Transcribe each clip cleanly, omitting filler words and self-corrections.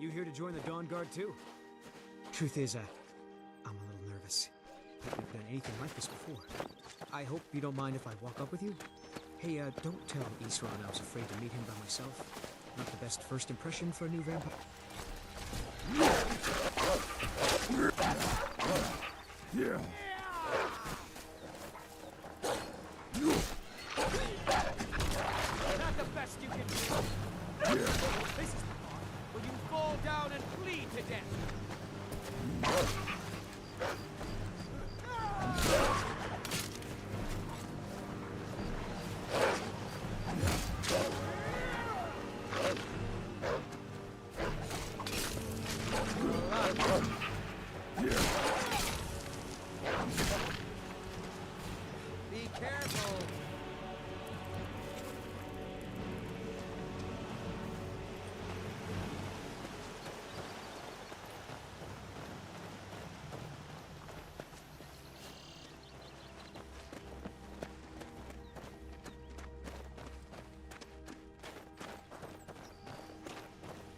You here to join the Dawn Guard too? Truth is, I'm a little nervous. I've never done anything like this before. I hope you don't mind if I walk up with you? Hey, don't tell Isran I was afraid to meet him by myself. Not the best first impression for a new vampire. Yeah. Not the best you can do. This is the part where you fall down and bleed to death. Be careful.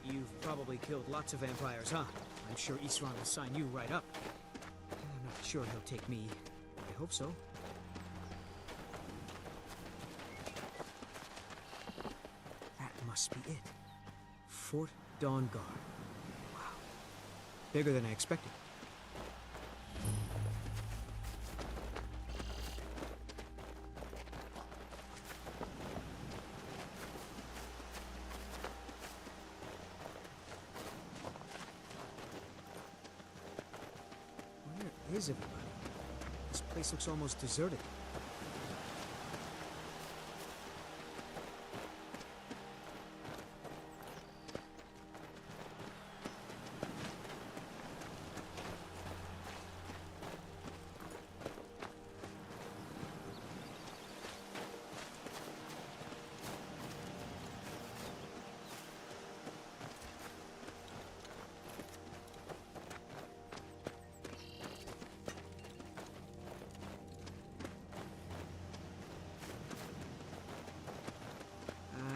You've probably killed lots of vampires, huh? I'm sure Isran will sign you right up. I'm not sure he'll take me. I hope so. That must be it. Fort Dawn Guard. Wow. Bigger than I expected. Where is everybody? This place looks almost deserted.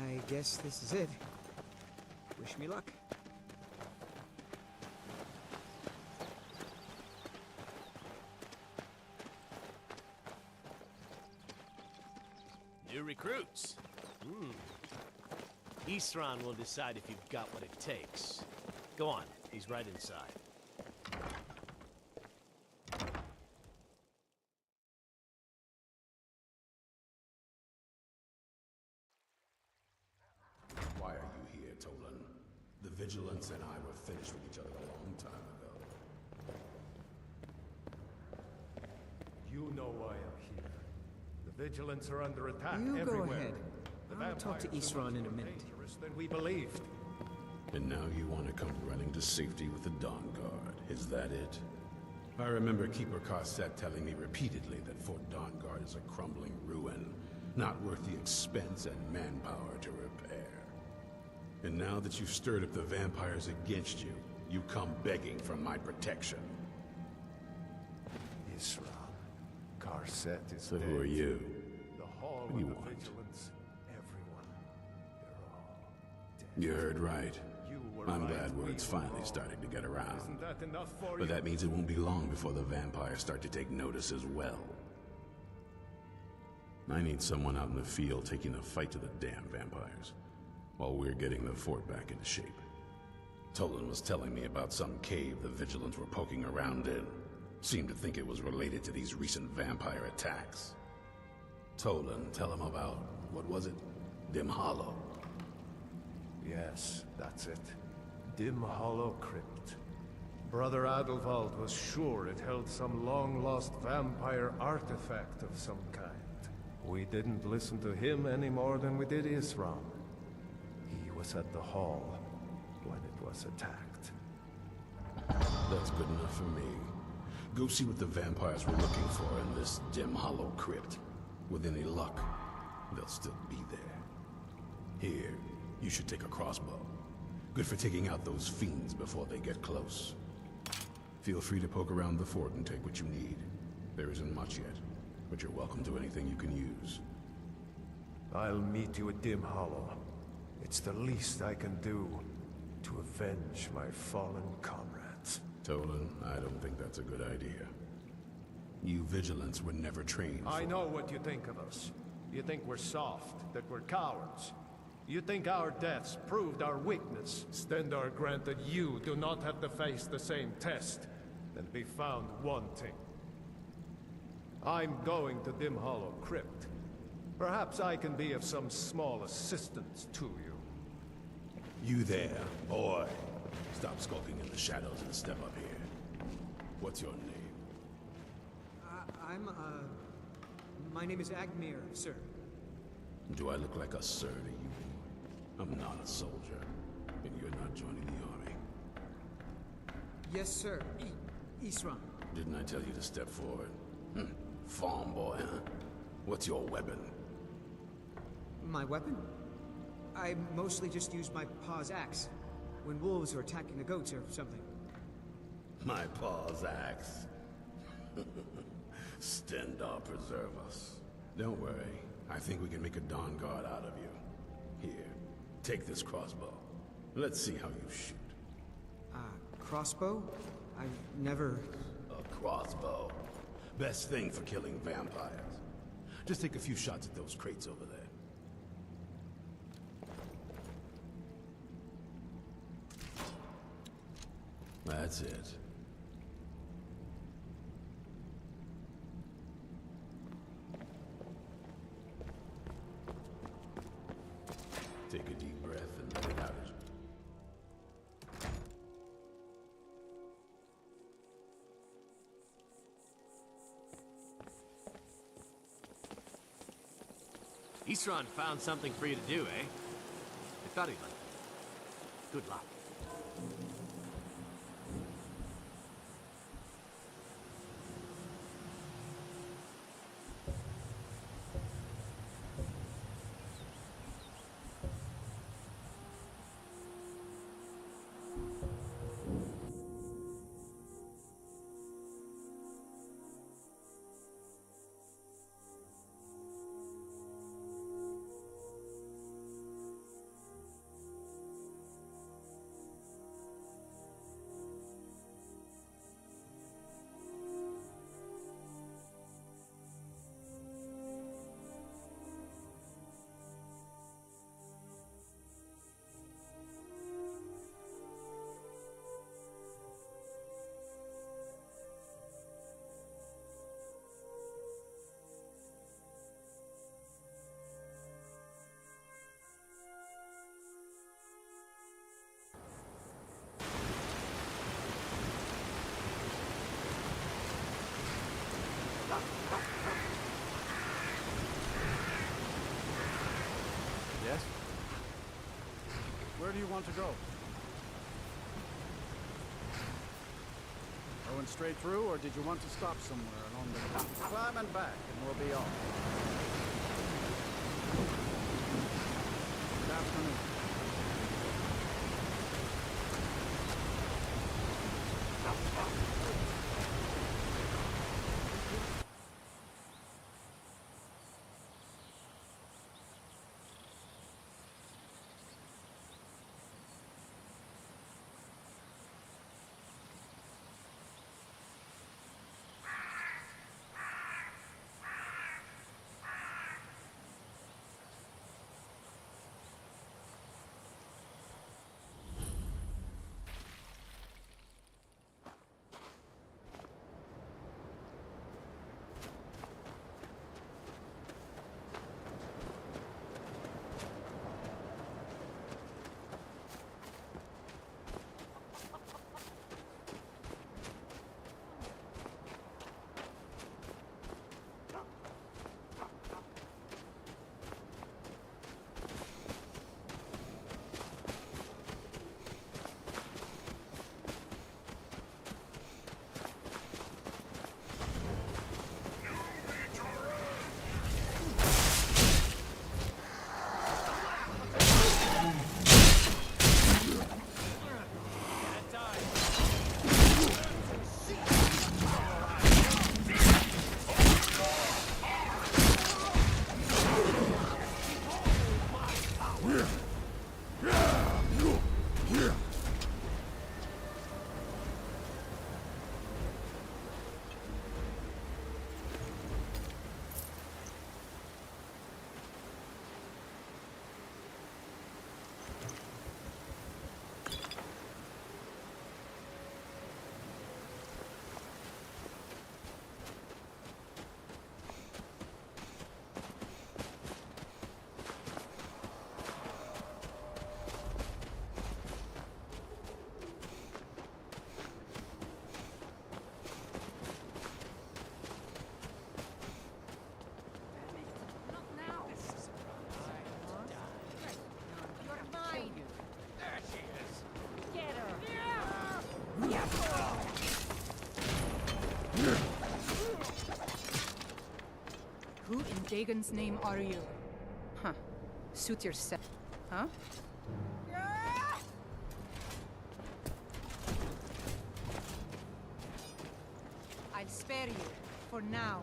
I guess this is it. Wish me luck. New recruits. Isran will decide if you've got what it takes. Go on, he's right inside. Why are you here, Tolan? The Vigilance and I were finished with each other a long time ago. You know why I'm here. The Vigilance are under attack You everywhere. go ahead. The I'll talk to vampires are Isran much in a more minute. dangerous than we believed. And now you want to come running to safety with the Dawn Guard. Is that it? I remember Keeper Carset telling me repeatedly that Fort Dawn Guard is a crumbling ruin, not worth the expense and manpower to repair. And now that you've stirred up the vampires against you, you come begging for my protection. Isran. Carset is So dead. who are you? The Hall What do with you the want? Vigilance. Everyone. They're all dead. You heard right. You were I'm right, glad we word's were finally wrong. starting to get around. Isn't that enough for But you? that means it won't be long before the vampires start to take notice as well. I need someone out in the field taking the fight to the damn vampires, while we're getting the fort back into shape. Tolan was telling me about some cave the Vigilants were poking around in. Seemed to think it was related to these recent vampire attacks. Tolan, tell him about, what was it? Dim Hollow. Yes, that's it. Dim Hollow Crypt. Brother Adelwald was sure it held some long-lost vampire artifact of some kind. We didn't listen to him any more than we did Isram. He was at the hall when it was attacked. That's good enough for me. Go see what the vampires were looking for in this Dim Hollow Crypt. With any luck, they'll still be there. Here, you should take a crossbow. Good for taking out those fiends before they get close. Feel free to poke around the fort and take what you need. There isn't much yet, but you're welcome to anything you can use. I'll meet you at Dim Hollow. It's the least I can do. to avenge my fallen comrades. Tolan, I don't think that's a good idea. You vigilants were never trained I for- know what you think of us. You think we're soft, that we're cowards. You think our deaths proved our weakness. Stendarr granted you do not have to face the same test and be found wanting. I'm going to Dim Hollow Crypt. Perhaps I can be of some small assistance to you. You there, boy. Stop skulking in the shadows and step up here. What's your name? My name is Agmir, sir. Do I look like a sir to you? I'm not a soldier, and you're not joining the army. Yes, sir. Isran. Didn't I tell you to step forward? Farm boy, huh? What's your weapon? My weapon? I mostly just use my paw's axe when wolves are attacking the goats or something. My paw's axe. Stendarr preserve us. Don't worry. I think we can make a Dawn Guard out of you. Here, take this crossbow. Let's see how you shoot. Crossbow? I've never... A crossbow. Best thing for killing vampires. Just take a few shots at those crates over there. That's it. Take a deep breath and let it out. Isran found something for you to do, eh? I thought he'd like it. Good luck. Yes? Where do you want to go? Going straight through, or did you want to stop somewhere along the path? Climb and back, and we'll be off. Good afternoon. Who in Dagon's name are you? Huh. Suit yourself. Huh? I'll spare you. For now.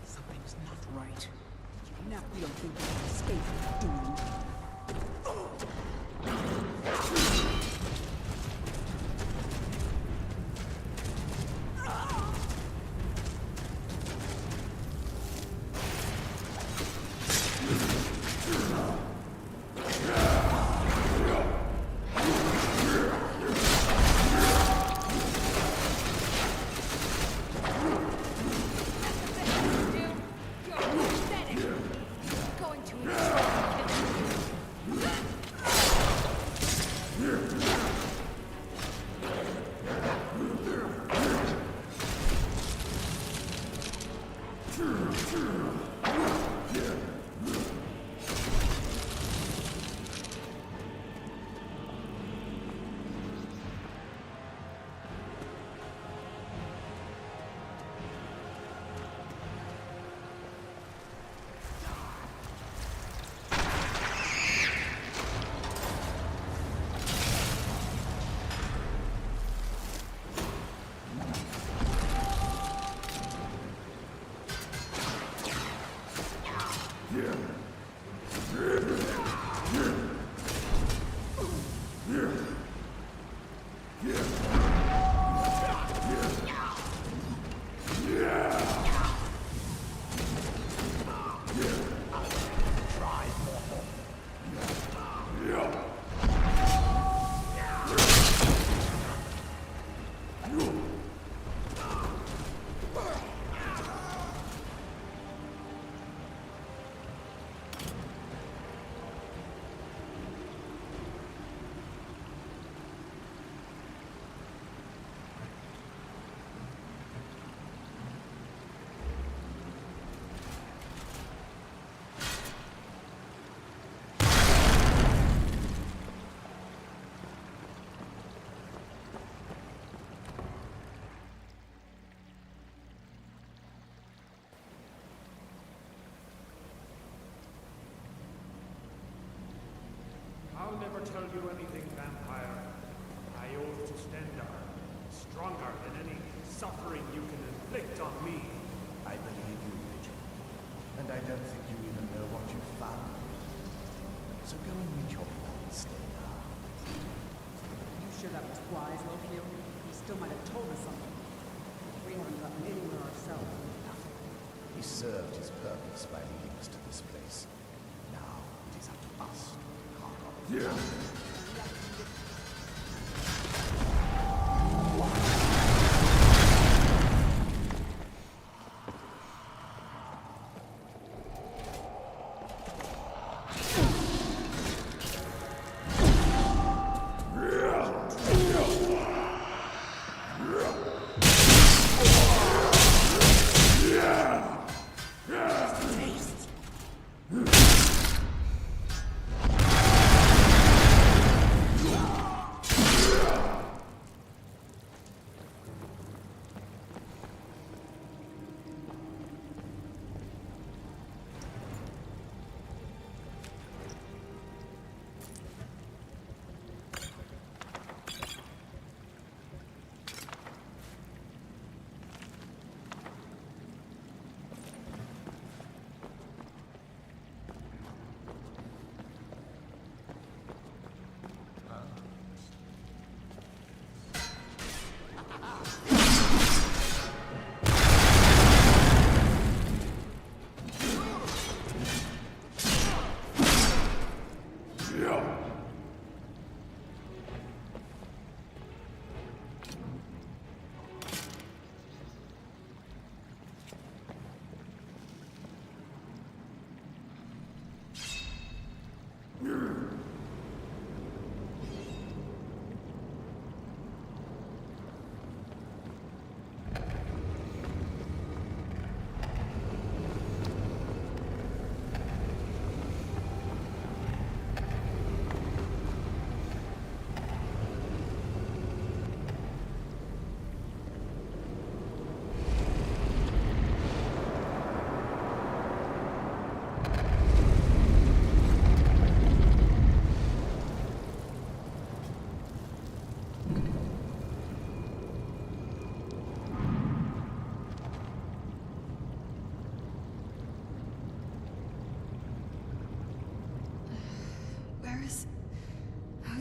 Something's not right. Now we don't think we can escape, do we? I'll never tell you anything, vampire. I oath to stand up, stronger than any suffering you can inflict on me. I believe you, Vigil. And I don't think you even know what you found. So go and meet your friend, Stella. You sure that was wise, Loki? He still might have told us something. We haven't gotten anywhere ourselves. He served his purpose by leading us to this place. Now it is up to us to carve out.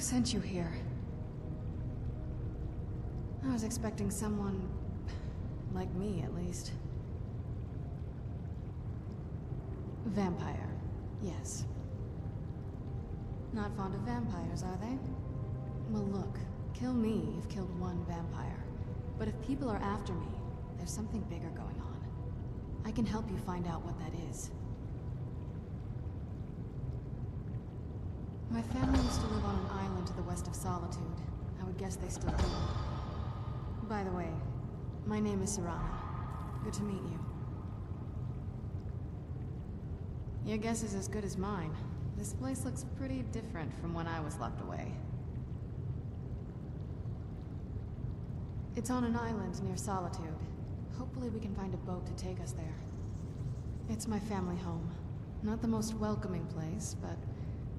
sent you here? I was expecting someone... like me, at least. Vampire. Yes. Not fond of vampires, are they? Well, look. Kill me, you've killed one vampire. But if people are after me, there's something bigger going on. I can help you find out what that is. My family used to live on an island to the west of Solitude. I would guess they still do. By the way, my name is Serana. Good to meet you. Your guess is as good as mine. This place looks pretty different from when I was locked away. It's on an island near Solitude. Hopefully we can find a boat to take us there. It's my family home. Not the most welcoming place, but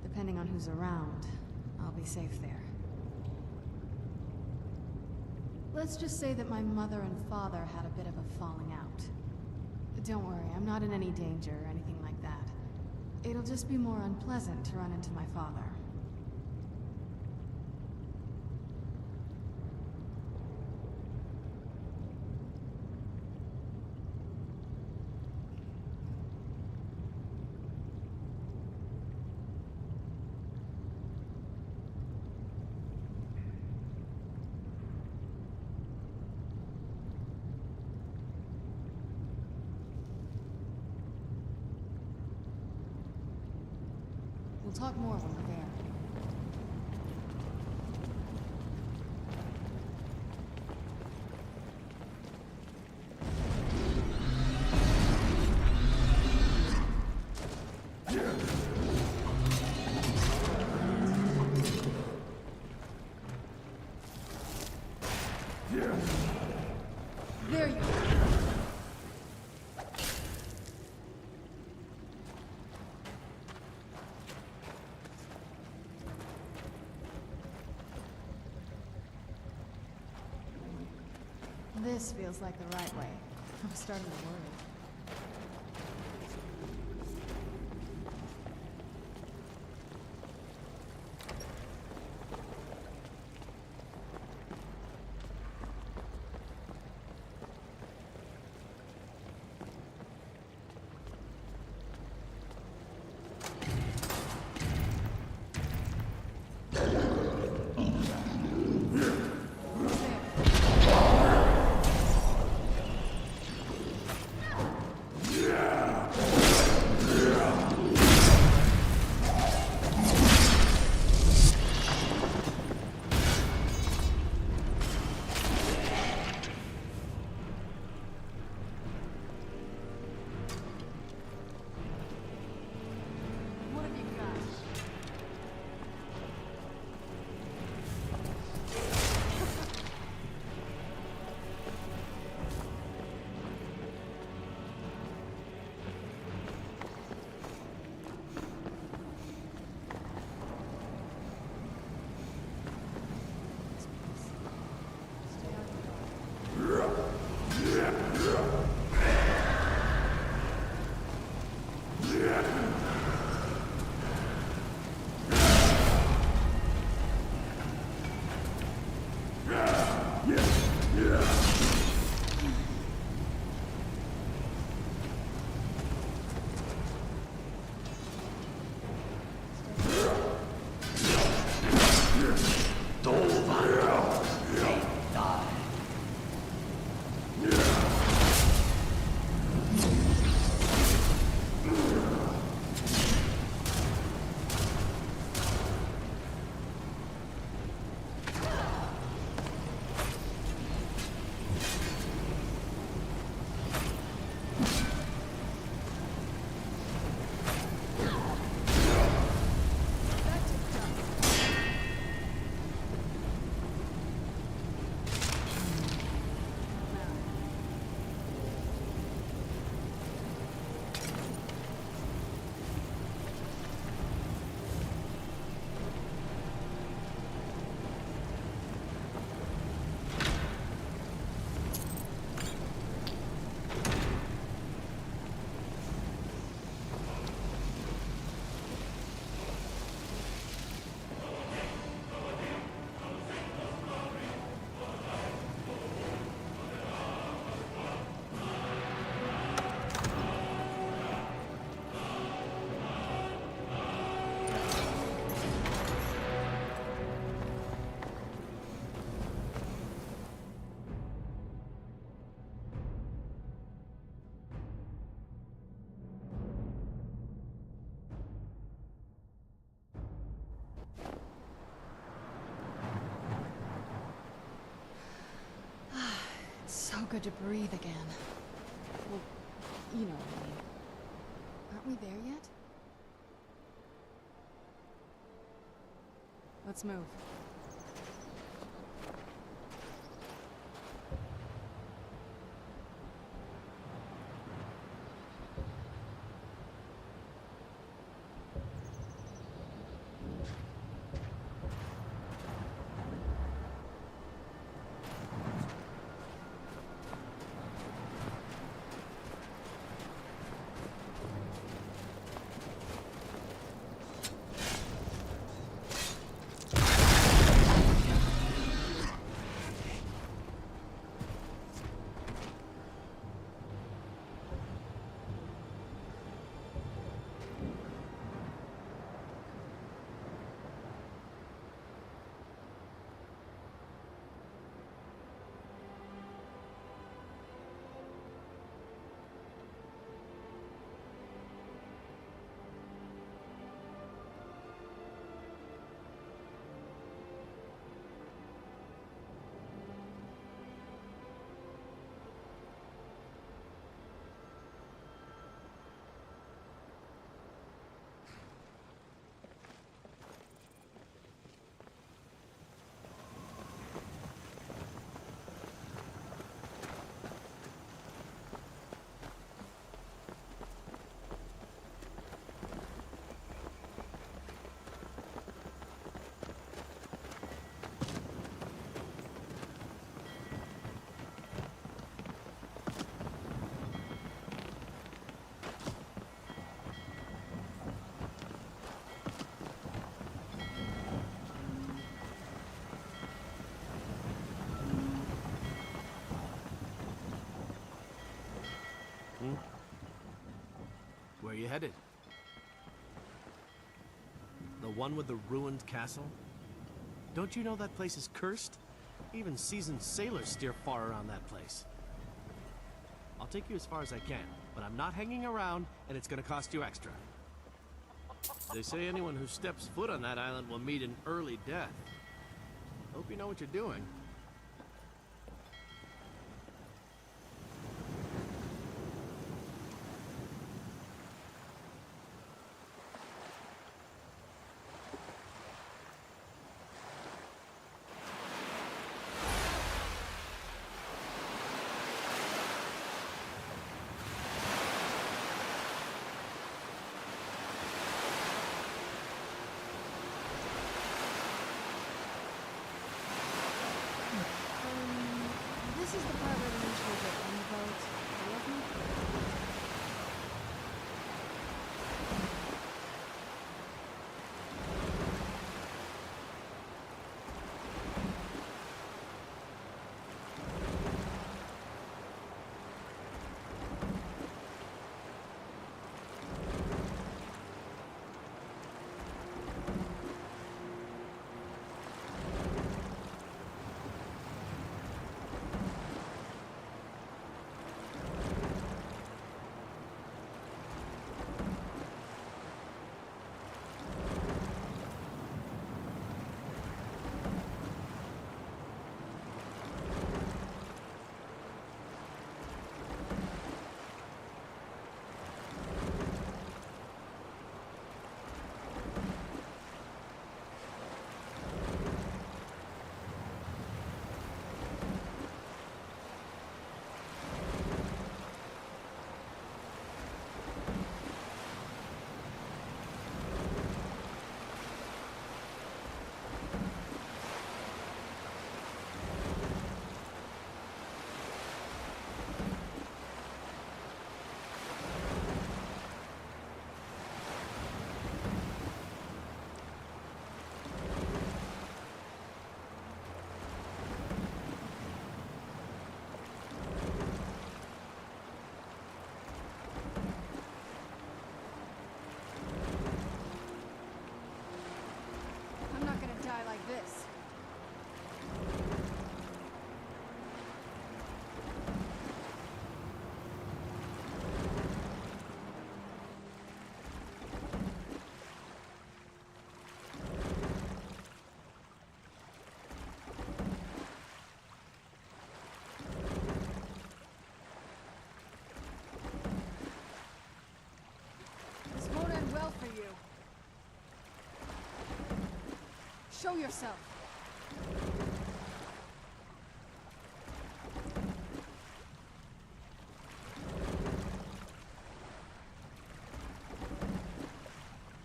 depending on who's around, I'll be safe there. Let's just say that my mother and father had a bit of a falling out. Don't worry, I'm not in any danger or anything like that. It'll just be more unpleasant to run into my father. We'll talk more when we're there. There you go. This feels like the right way. I'm starting to worry. good to breathe again. Well, you know what I mean. Aren't we there yet? Let's move. Where are you headed? The one with the ruined castle? Don't you know that place is cursed? Even seasoned sailors steer far around that place. I'll take you as far as I can, but I'm not hanging around, and it's gonna cost you extra. They say anyone who steps foot on that island will meet an early death. Hope you know what you're doing. This is the part where we usually get on the boat. Are you with me? Show yourself.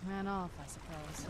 Ran off, I suppose.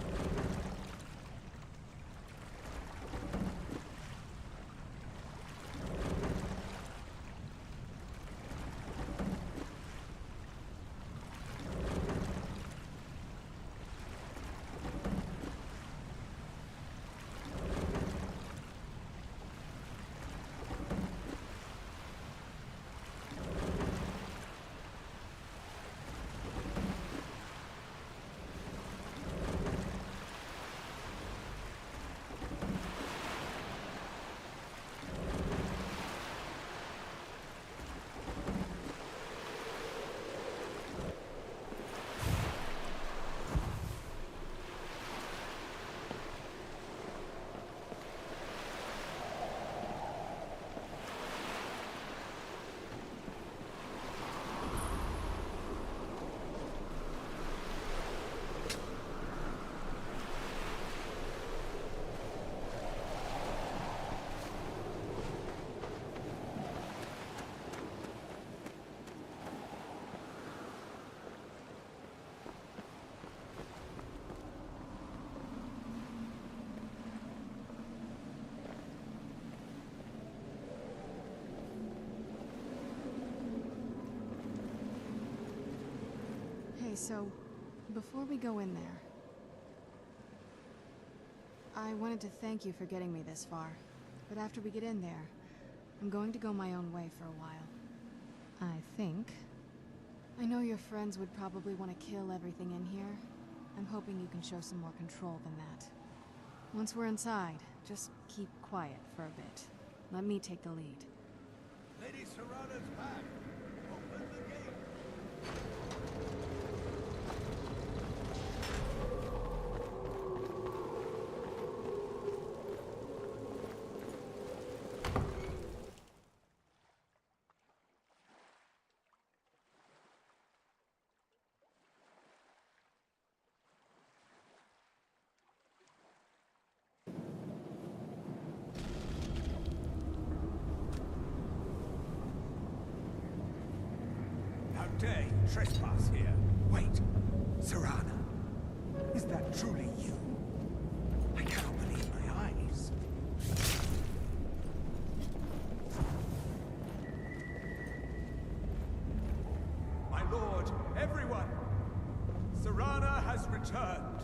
Hey, so, before we go in there, I wanted to thank you for getting me this far. But after we get in there, I'm going to go my own way for a while. I think. I know your friends would probably want to kill everything in here. I'm hoping you can show some more control than that. Once we're inside, just keep quiet for a bit. Let me take the lead. Lady Serrana's back. Open the gate. How dare you trespass here? Wait, Serrana, is that truly you? I cannot believe my eyes. My lord, everyone! Serrana has returned.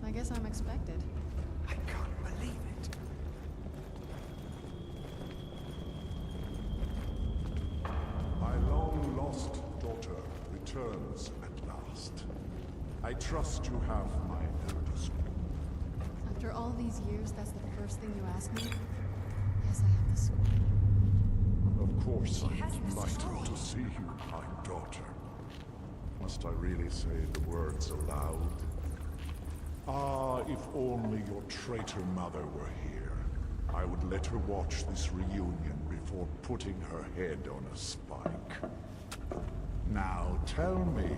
I guess I'm expected. I can't believe it. My long-lost daughter returns at last. I trust you have my elder scroll. After all these years, that's the first thing you ask me? Yes, I have the scroll. Of course, I'm delighted to see you, my daughter. Must I really say the words aloud? Ah, if only your traitor mother were here. I would let her watch this reunion before putting her head on a spike. Now tell me,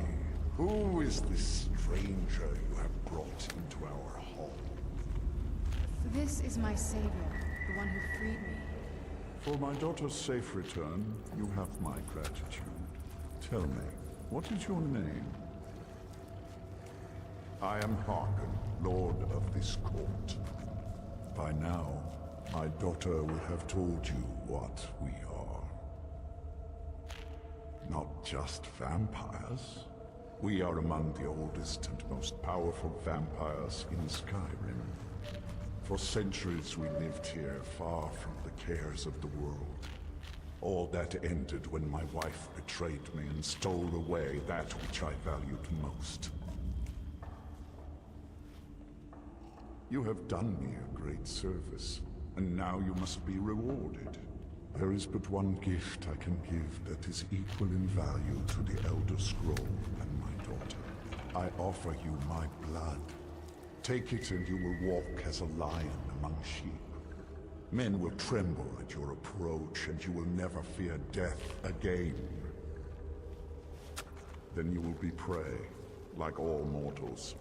who is this stranger you have brought into our hall? This is my savior, the one who freed me. For my daughter's safe return, you have my gratitude. Tell me, what is your name? I am Harkon, Lord of this court. By now, my daughter will have told you what we are. Not just vampires. We are among the oldest and most powerful vampires in Skyrim. For centuries we lived here, far from the cares of the world. All that ended when my wife betrayed me and stole away that which I valued most. You have done me a great service, and now you must be rewarded. There is but one gift I can give that is equal in value to the Elder Scroll and my daughter. I offer you my blood. Take it and you will walk as a lion among sheep. Men will tremble at your approach, and you will never fear death again. Then you will be prey, like all mortals.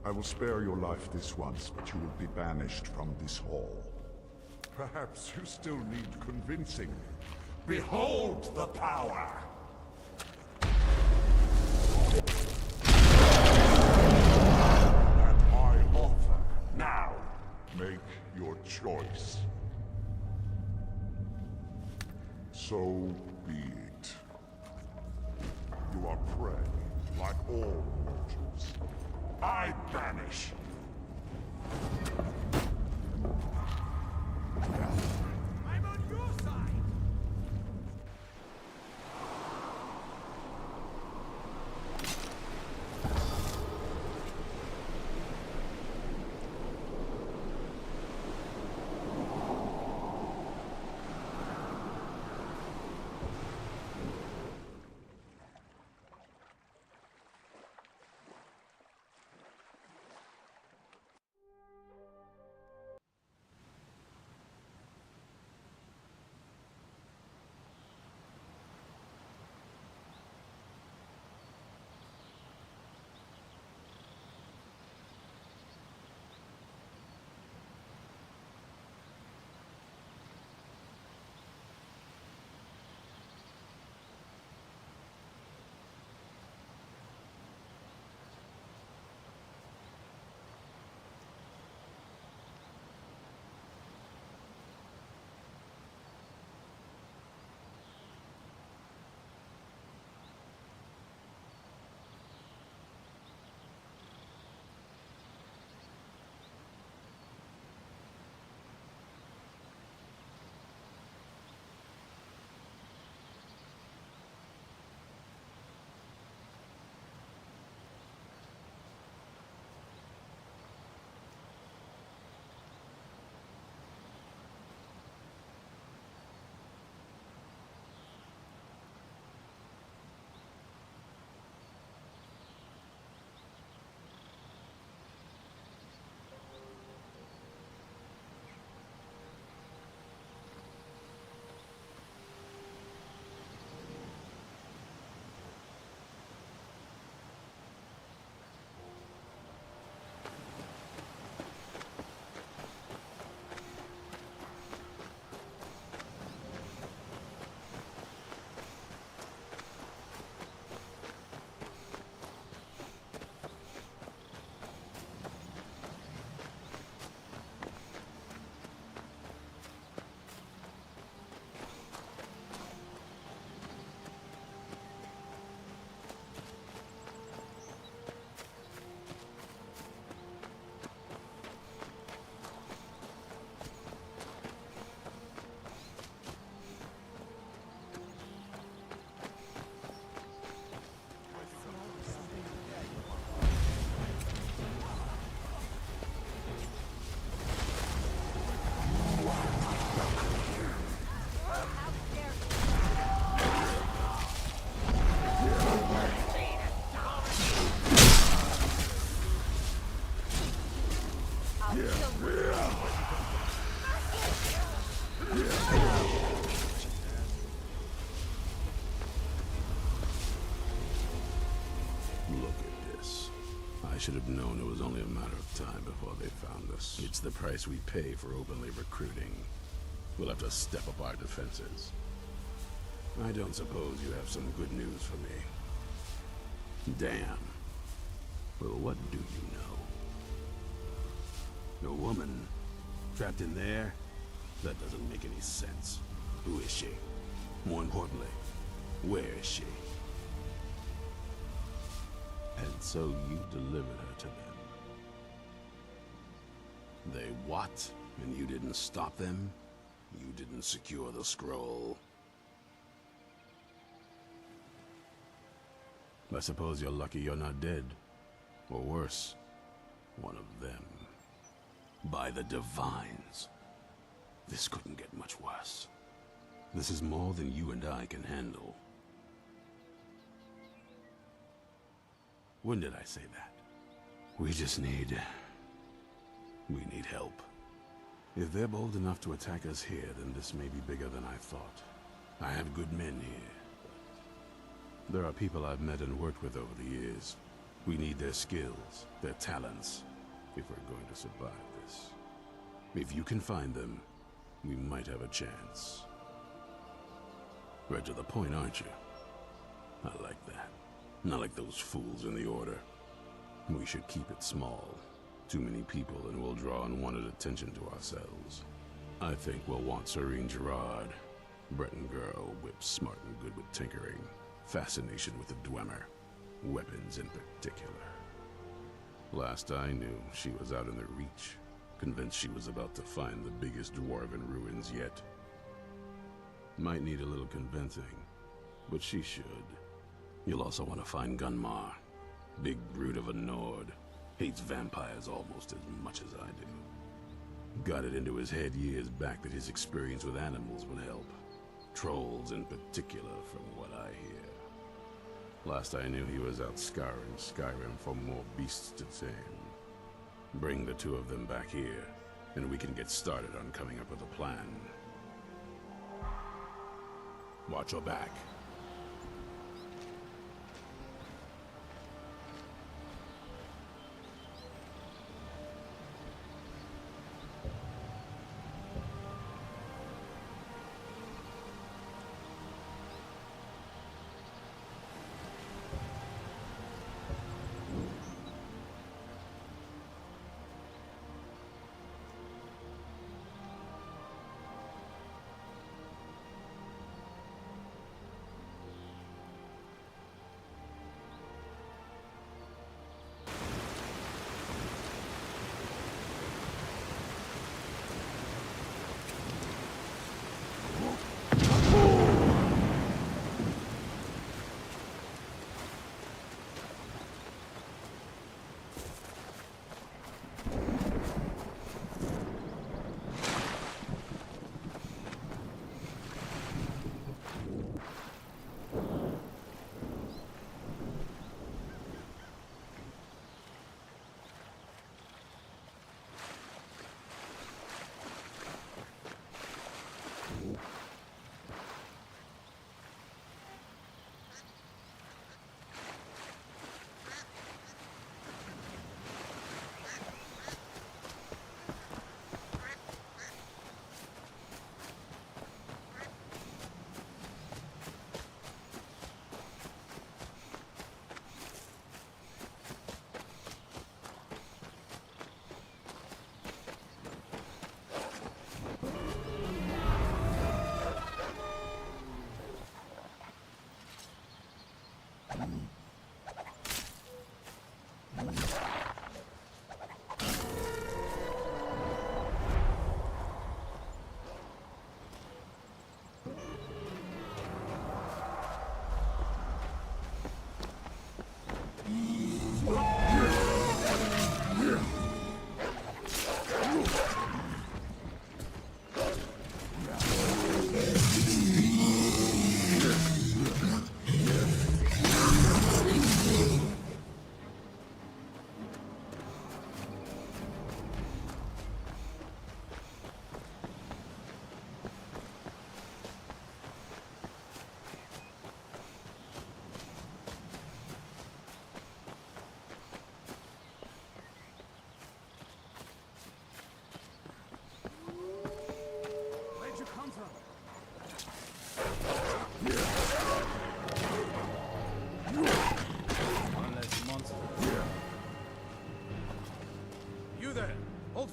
I will spare your life this once, but you will be banished from this hall. Perhaps you still need convincing. Behold the power! That I offer. Now, make your choice. So be it. You are prey, like all mortals. I banish. I'm on your side! Look at this. I should have known it was only a matter of time before they found us. It's the price we pay for openly recruiting. We'll have to step up our defenses. I don't suppose you have some good news for me. Damn. Well, what do you know? A woman trapped in there? That doesn't make any sense. Who is she? More importantly, where is she? And so you delivered her to them. They what? And you didn't stop them? You didn't secure the scroll? I suppose you're lucky you're not dead. Or worse, one of them. By the Divines. This couldn't get much worse. This is more than you and I can handle. When did I say that? We need help. If they're bold enough to attack us here, then this may be bigger than I thought. I have good men here. There are people I've met and worked with over the years. We need their skills, their talents, if we're going to survive this. If you can find them, we might have a chance. Right to the point, aren't you? I like that. Not like those fools in the Order. We should keep it small. Too many people and we'll draw unwanted attention to ourselves. I think we'll want Serene Gerard. Breton girl, whip smart and good with tinkering. Fascination with the Dwemer. Weapons in particular. Last I knew, she was out in the Reach. Convinced she was about to find the biggest dwarven ruins yet. Might need a little convincing, but she should. You'll also want to find Gunmar. Big brute of a Nord. Hates vampires almost as much as I do. Got it into his head years back that his experience with animals would help. Trolls in particular, from what I hear. Last I knew, he was out scouring Skyrim for more beasts to tame. Bring the two of them back here, and we can get started on coming up with a plan. Watch your back.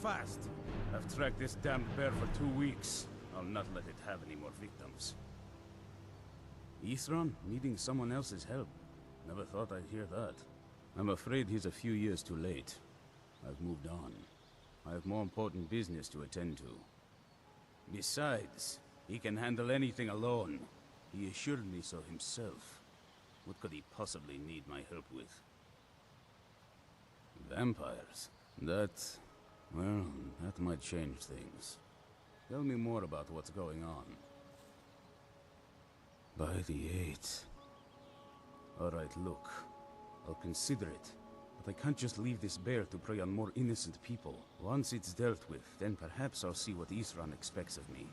Fast. I've tracked this damned bear for 2 weeks. I'll not let it have any more victims. Ithran needing someone else's help. Never thought I'd hear that. I'm afraid he's a few years too late. I've moved on. I have more important business to attend to. Besides, he can handle anything alone. He assured me so himself. What could he possibly need my help with? Vampires? Well, that might change things. Tell me more about what's going on. By the 8th. Alright, look. I'll consider it. But I can't just leave this bear to prey on more innocent people. Once it's dealt with, then perhaps I'll see what Ithran expects of me.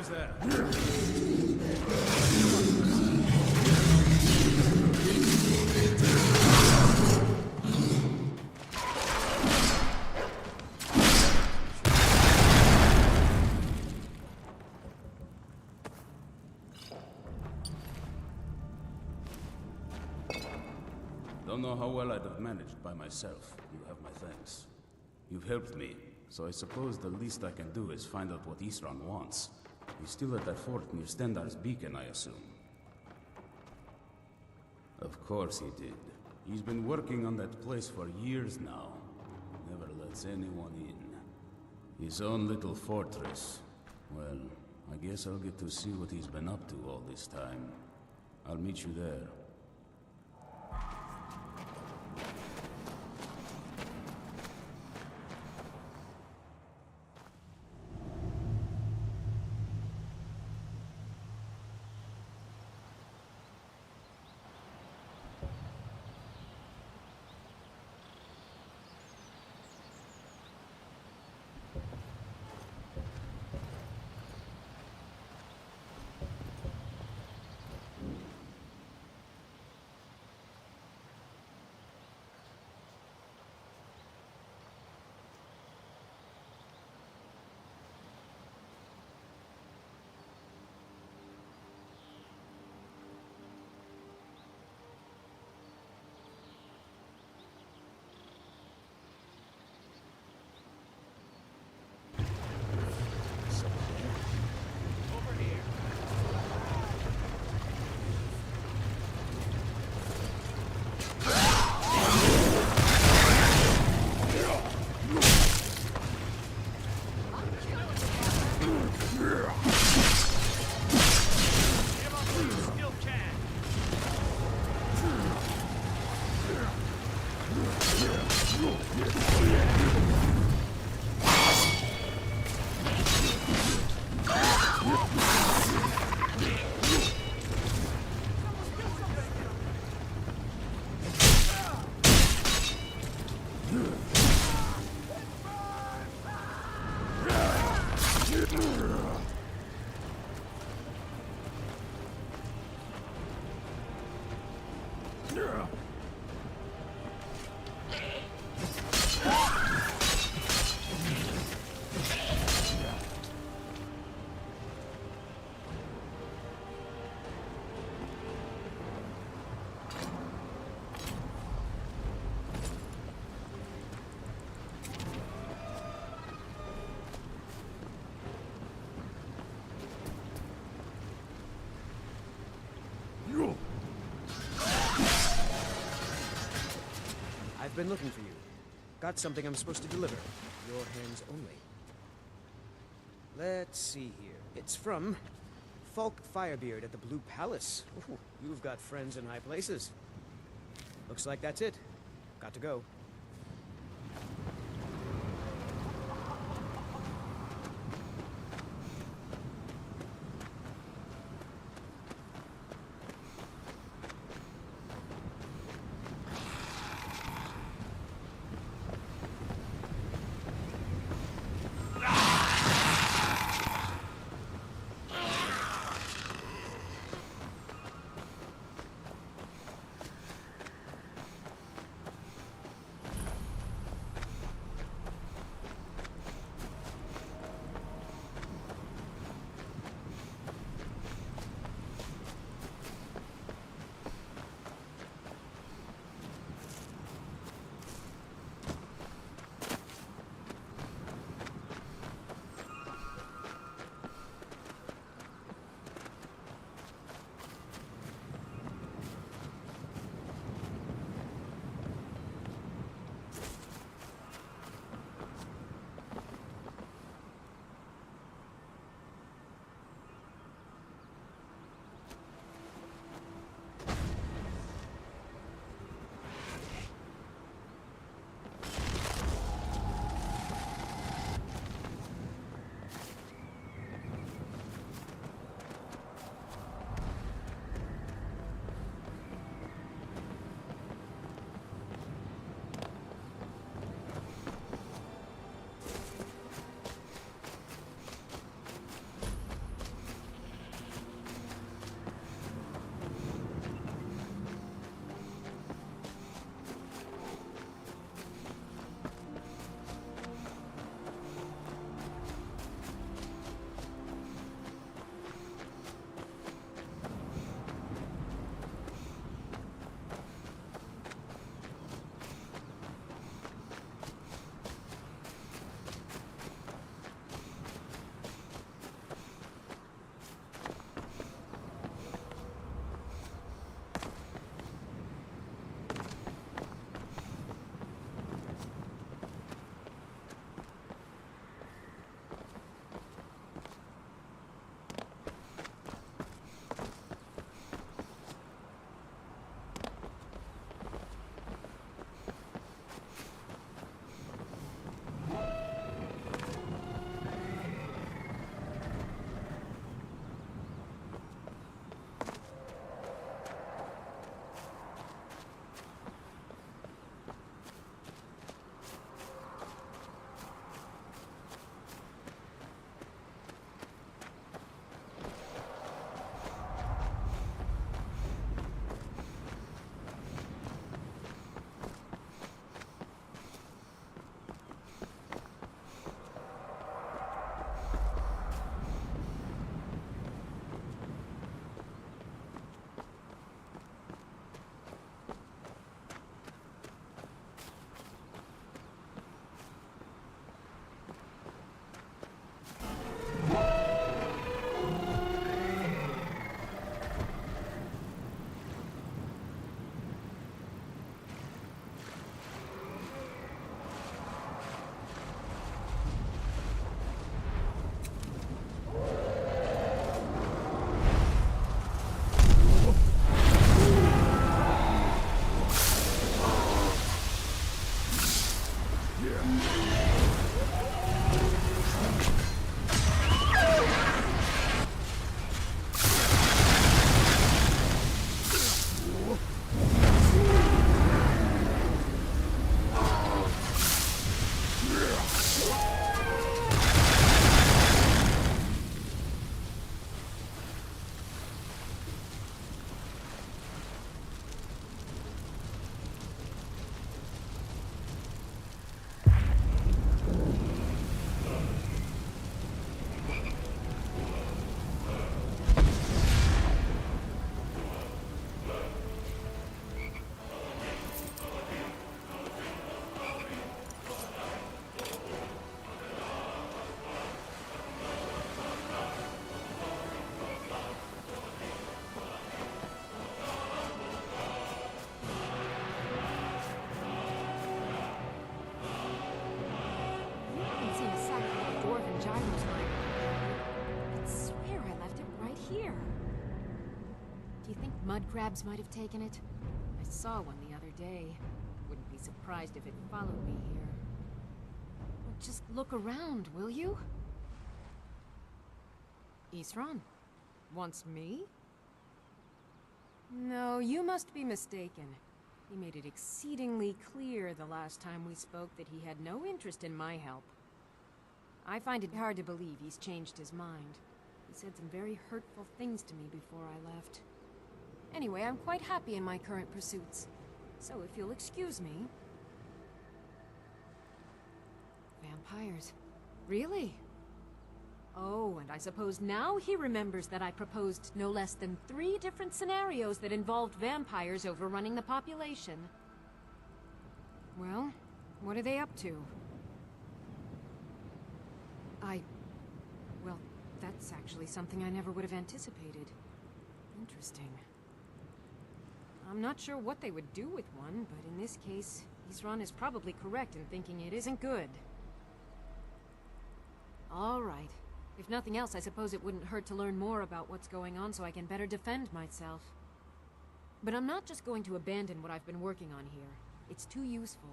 Who's there? Don't know how well I'd have managed by myself. You have my thanks. You've helped me, so I suppose the least I can do is find out what Isran wants. He's still at that fort near Stendar's beacon, I assume. Of course he did. He's been working on that place for years now. Never lets anyone in. His own little fortress. Well, I guess I'll get to see what he's been up to all this time. I'll meet you there. I've been looking for you. Got something I'm supposed to deliver. Your hands only. Let's see here. It's from Falk Firebeard at the Blue Palace. Ooh, you've got friends in high places. Looks like that's it. Got to go. Mud crabs might have taken it. I saw one the other day. Wouldn't be surprised if it followed me here. Well, just look around, will you? Isran? Wants me? No, you must be mistaken. He made it exceedingly clear the last time we spoke that he had no interest in my help. I find it hard to believe he's changed his mind. He said some very hurtful things to me before I left. Anyway, I'm quite happy in my current pursuits. So if you'll excuse me... Vampires. Really? Oh, and I suppose now he remembers that I proposed no less than 3 different scenarios that involved vampires overrunning the population. Well, what are they up to? Well, that's actually something I never would have anticipated. Interesting. I'm not sure what they would do with one, but in this case, Isran is probably correct in thinking it isn't good. All right. If nothing else, I suppose it wouldn't hurt to learn more about what's going on so I can better defend myself. But I'm not just going to abandon what I've been working on here. It's too useful.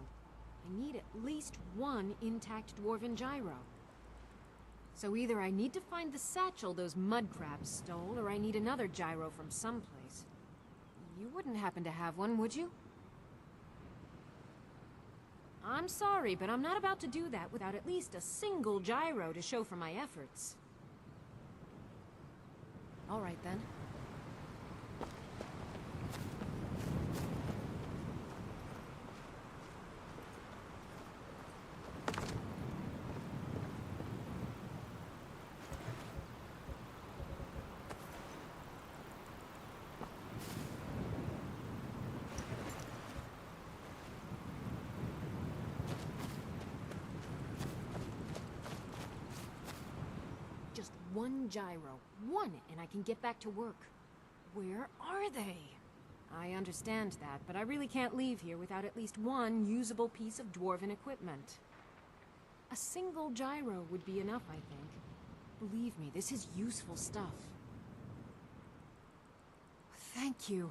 I need at least 1 intact dwarven gyro. So either I need to find the satchel those mud crabs stole, or I need another gyro from someplace. You wouldn't happen to have one, would you? I'm sorry, but I'm not about to do that without at least a single gyro to show for my efforts. All right, then. Just 1 gyro. 1, and I can get back to work. Where are they? I understand that, but I really can't leave here without at least 1 usable piece of dwarven equipment. A single gyro would be enough, I think. Believe me, this is useful stuff. Thank you.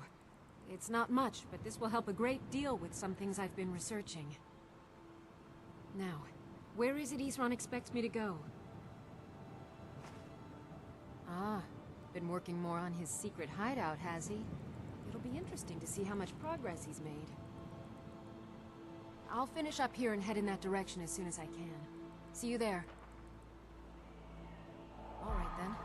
It's not much, but this will help a great deal with some things I've been researching. Now, where is it Isran expects me to go? Ah, been working more on his secret hideout, has he? It'll be interesting to see how much progress he's made. I'll finish up here and head in that direction as soon as I can. See you there. All right, then.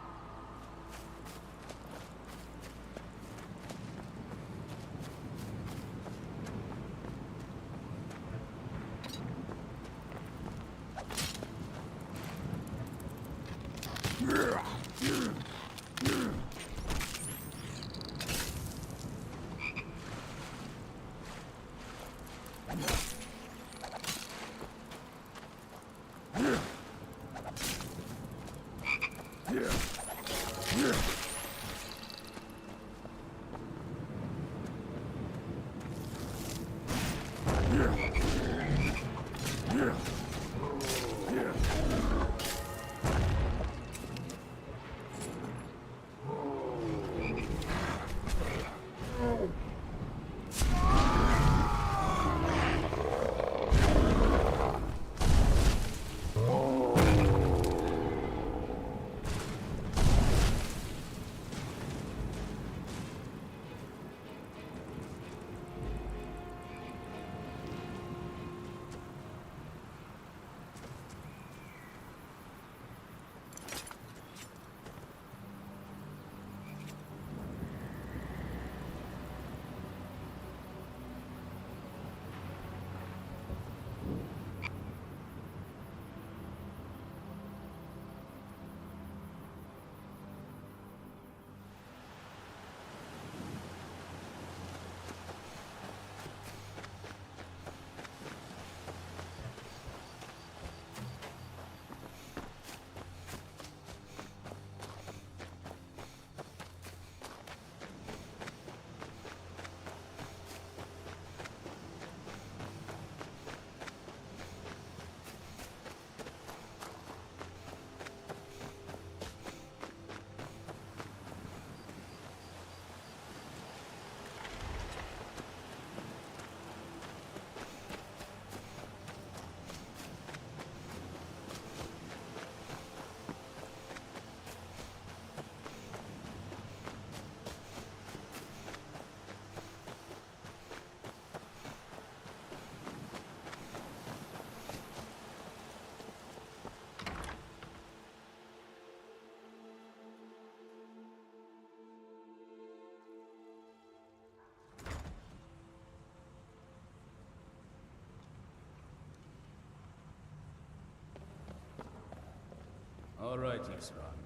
All right, Isran.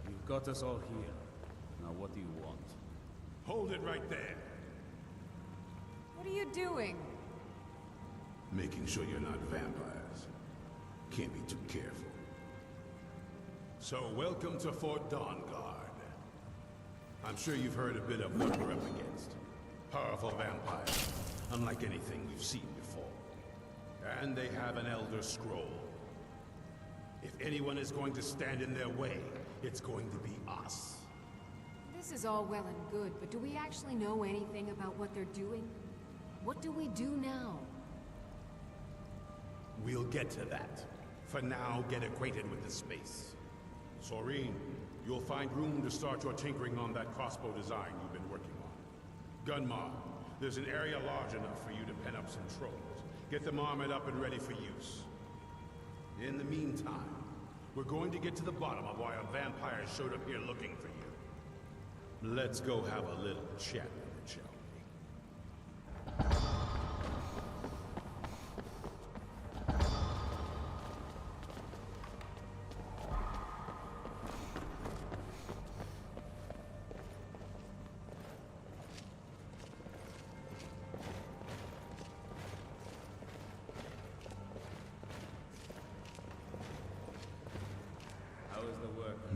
You've got us all here. Now what do you want? Hold it right there. What are you doing? Making sure you're not vampires. Can't be too careful. So, welcome to Fort Dawnguard. I'm sure you've heard a bit of what we're up against. Powerful vampires, unlike anything we've seen before. And they have an Elder Scroll. If anyone is going to stand in their way, it's going to be us. This is all well and good, but do we actually know anything about what they're doing? What do we do now? We'll get to that. For now, get acquainted with the space. Soreen, you'll find room to start your tinkering on that crossbow design you've been working on. Gunmar, there's an area large enough for you to pen up some trolls. Get them armored up and ready for use. In the meantime, we're going to get to the bottom of why a vampire showed up here looking for you. Let's go have a little chat with it, shall we?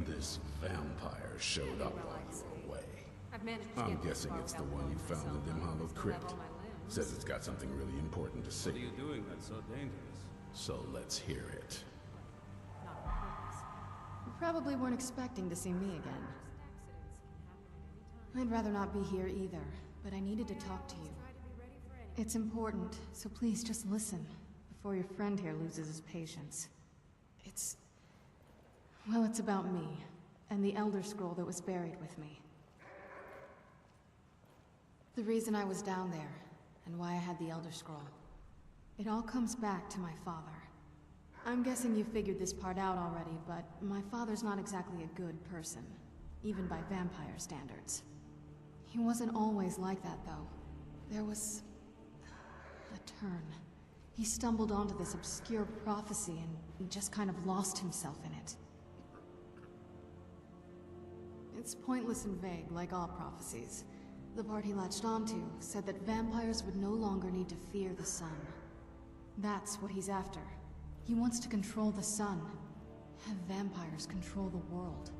This vampire showed up while you were away. I've managed to I'm get guessing it's the one you found in Dim Hollow Crypt. Says it's got something really important to say. What are you doing that's so dangerous? So let's hear it. You probably weren't expecting to see me again. I'd rather not be here either, but I needed to talk to you. It's important, so please just listen, before your friend here loses his patience. Well, it's about me, and the Elder Scroll that was buried with me. The reason I was down there, and why I had the Elder Scroll. It all comes back to my father. I'm guessing you figured this part out already, but my father's not exactly a good person, even by vampire standards. He wasn't always like that, though. There was a turn. He stumbled onto this obscure prophecy and he just kind of lost himself in it. It's pointless and vague, like all prophecies. The part he latched onto said that vampires would no longer need to fear the sun. That's what he's after. He wants to control the sun. Have vampires control the world.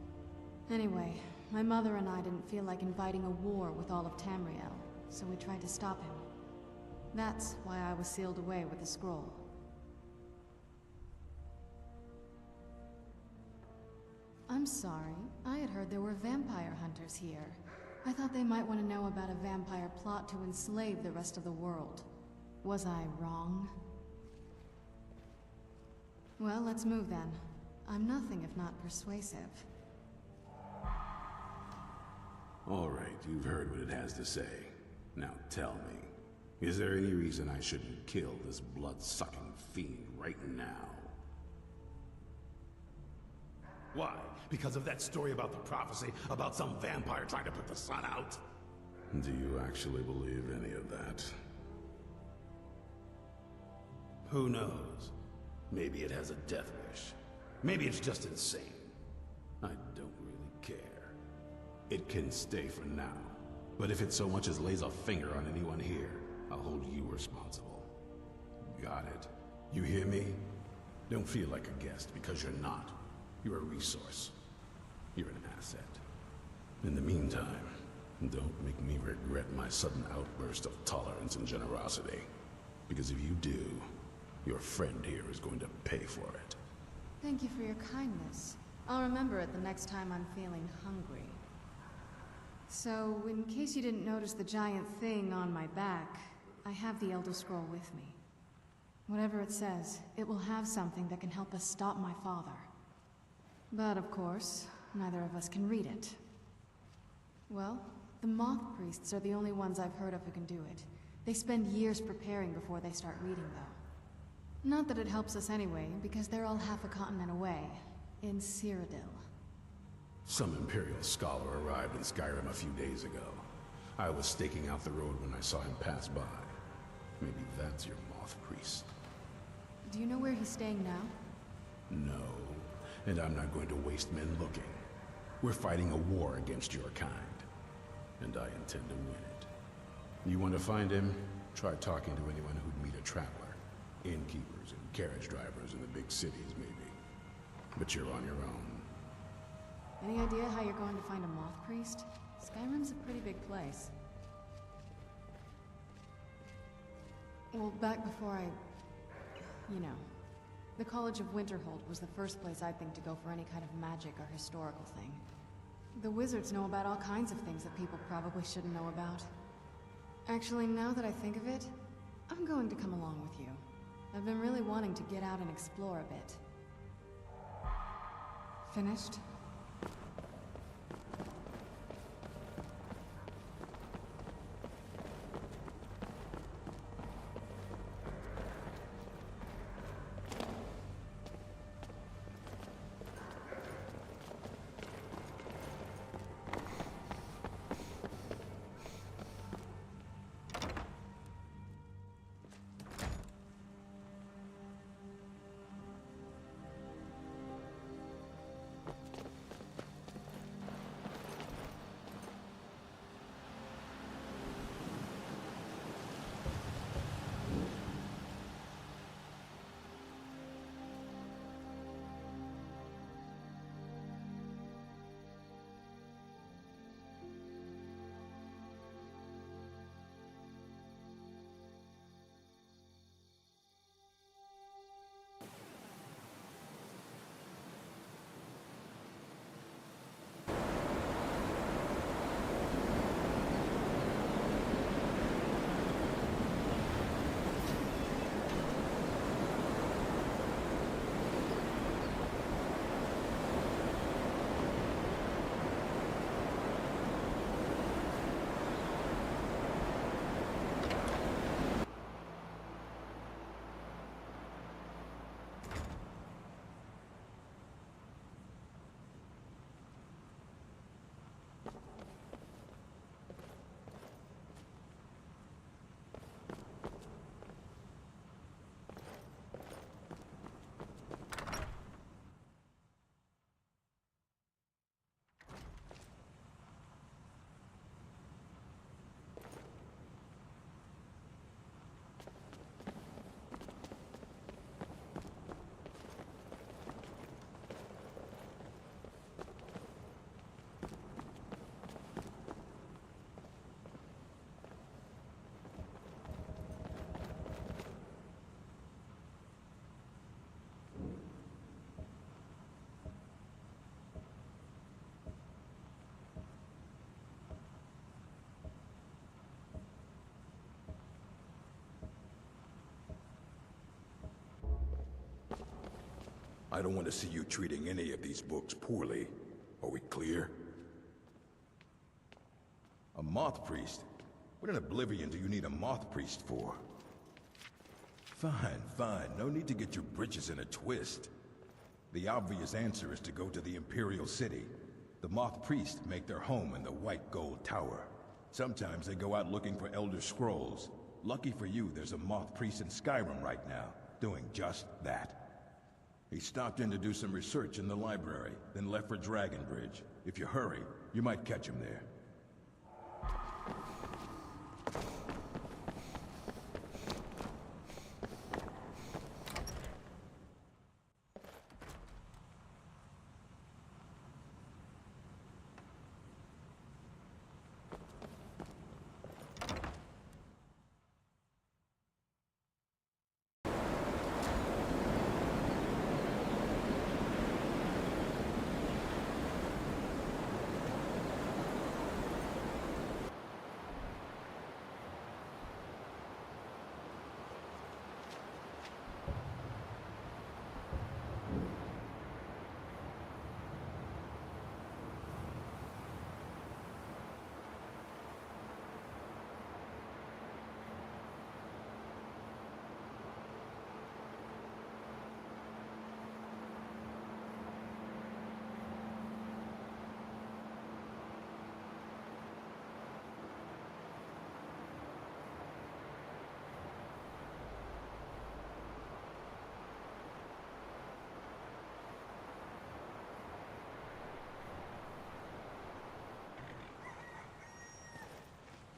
Anyway, my mother and I didn't feel like inviting a war with all of Tamriel, so we tried to stop him. That's why I was sealed away with the scroll. I'm sorry. I had heard there were vampire hunters here. I thought they might want to know about a vampire plot to enslave the rest of the world. Was I wrong? Well, let's move then. I'm nothing if not persuasive. All right, you've heard what it has to say. Now tell me, is there any reason I shouldn't kill this blood-sucking fiend right now? Why? Because of that story about the prophecy, about some vampire trying to put the sun out? Do you actually believe any of that? Who knows? Maybe it has a death wish. Maybe it's just insane. I don't really care. It can stay for now. But if it so much as lays a finger on anyone here, I'll hold you responsible. Got it? You hear me? Don't feel like a guest, because you're not. You're a resource. You're an asset. In the meantime, don't make me regret my sudden outburst of tolerance and generosity. Because if you do, your friend here is going to pay for it. Thank you for your kindness. I'll remember it the next time I'm feeling hungry. So, in case you didn't notice the giant thing on my back, I have the Elder Scroll with me. Whatever it says, it will have something that can help us stop my father. But of course, neither of us can read it. Well, the Moth Priests are the only ones I've heard of who can do it. They spend years preparing before they start reading, though. Not that it helps us anyway, because they're all half a continent away, in Cyrodiil. Some Imperial scholar arrived in Skyrim a few days ago. I was staking out the road when I saw him pass by. Maybe that's your Moth Priest. Do you know where he's staying now? No. And I'm not going to waste men looking. We're fighting a war against your kind. And I intend to win it. You want to find him? Try talking to anyone who'd meet a traveler. Innkeepers and carriage drivers in the big cities, maybe. But you're on your own. Any idea how you're going to find a moth priest? Skyrim's a pretty big place. Well, back before I... you know. The College of Winterhold was the first place I'd think to go for any kind of magic or historical thing. The wizards know about all kinds of things that people probably shouldn't know about. Actually, now that I think of it, I'm going to come along with you. I've been really wanting to get out and explore a bit. Finished? I don't want to see you treating any of these books poorly. Are we clear? A moth priest? What in Oblivion do you need a moth priest for? Fine, fine. No need to get your britches in a twist. The obvious answer is to go to the Imperial City. The moth priests make their home in the White Gold Tower. Sometimes they go out looking for Elder Scrolls. Lucky for you, there's a moth priest in Skyrim right now, doing just that. He stopped in to do some research in the library, then left for Dragonbridge. If you hurry, you might catch him there.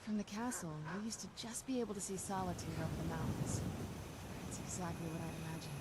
From the castle, we used to just be able to see Solitude over the mountains. It's exactly what I'd imagined.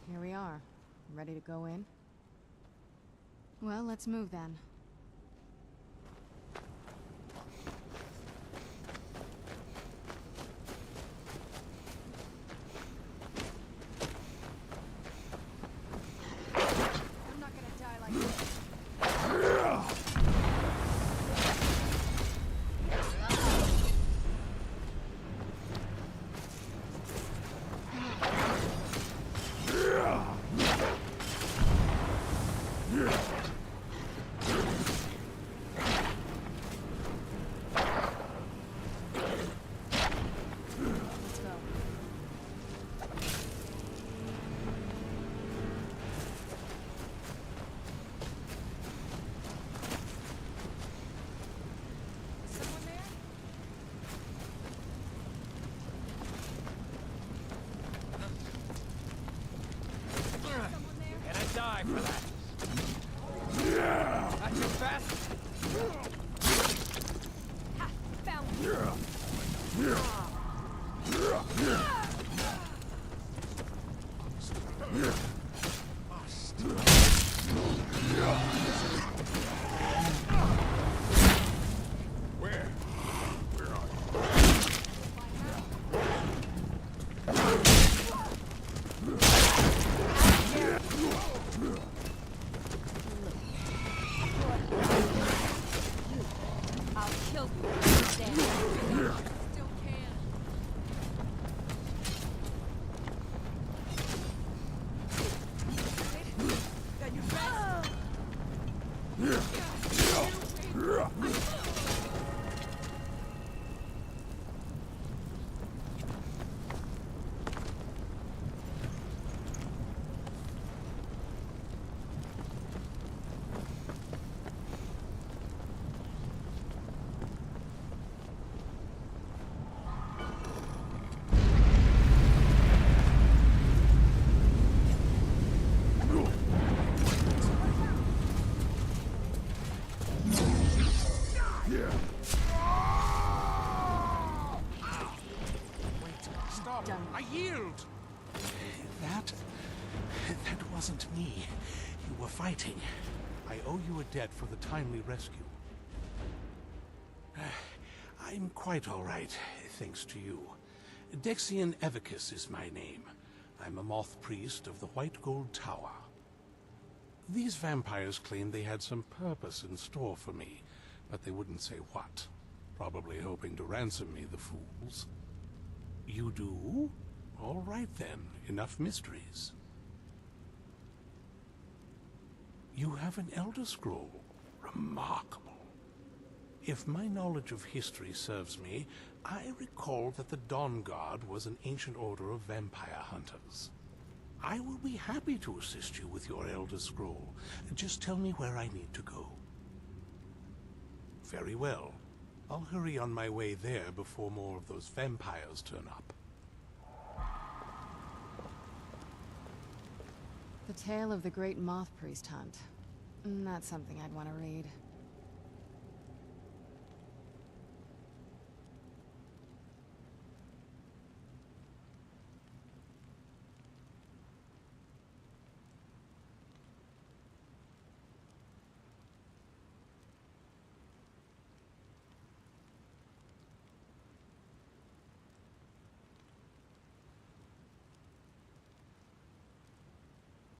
Here we are. Ready to go in? Well, let's move then. I'm not gonna die like this. Die for that. Not too fast. I'll kill you. Still can. Then you rest. Stop! I yield! That wasn't me. You were fighting. I owe you a debt for the timely rescue. I'm quite all right, thanks to you. Dexian Evicus is my name. I'm a moth priest of the White Gold Tower. These vampires claimed they had some purpose in store for me, but they wouldn't say what. Probably hoping to ransom me, the fools. You do? All right then, enough mysteries. You have an Elder Scroll. Remarkable. If my knowledge of history serves me, I recall that the Dawn Guard was an ancient order of vampire hunters. I will be happy to assist you with your Elder Scroll. Just tell me where I need to go. Very well. I'll hurry on my way there before more of those vampires turn up. The tale of the great moth priest hunt. That's something I'd want to read.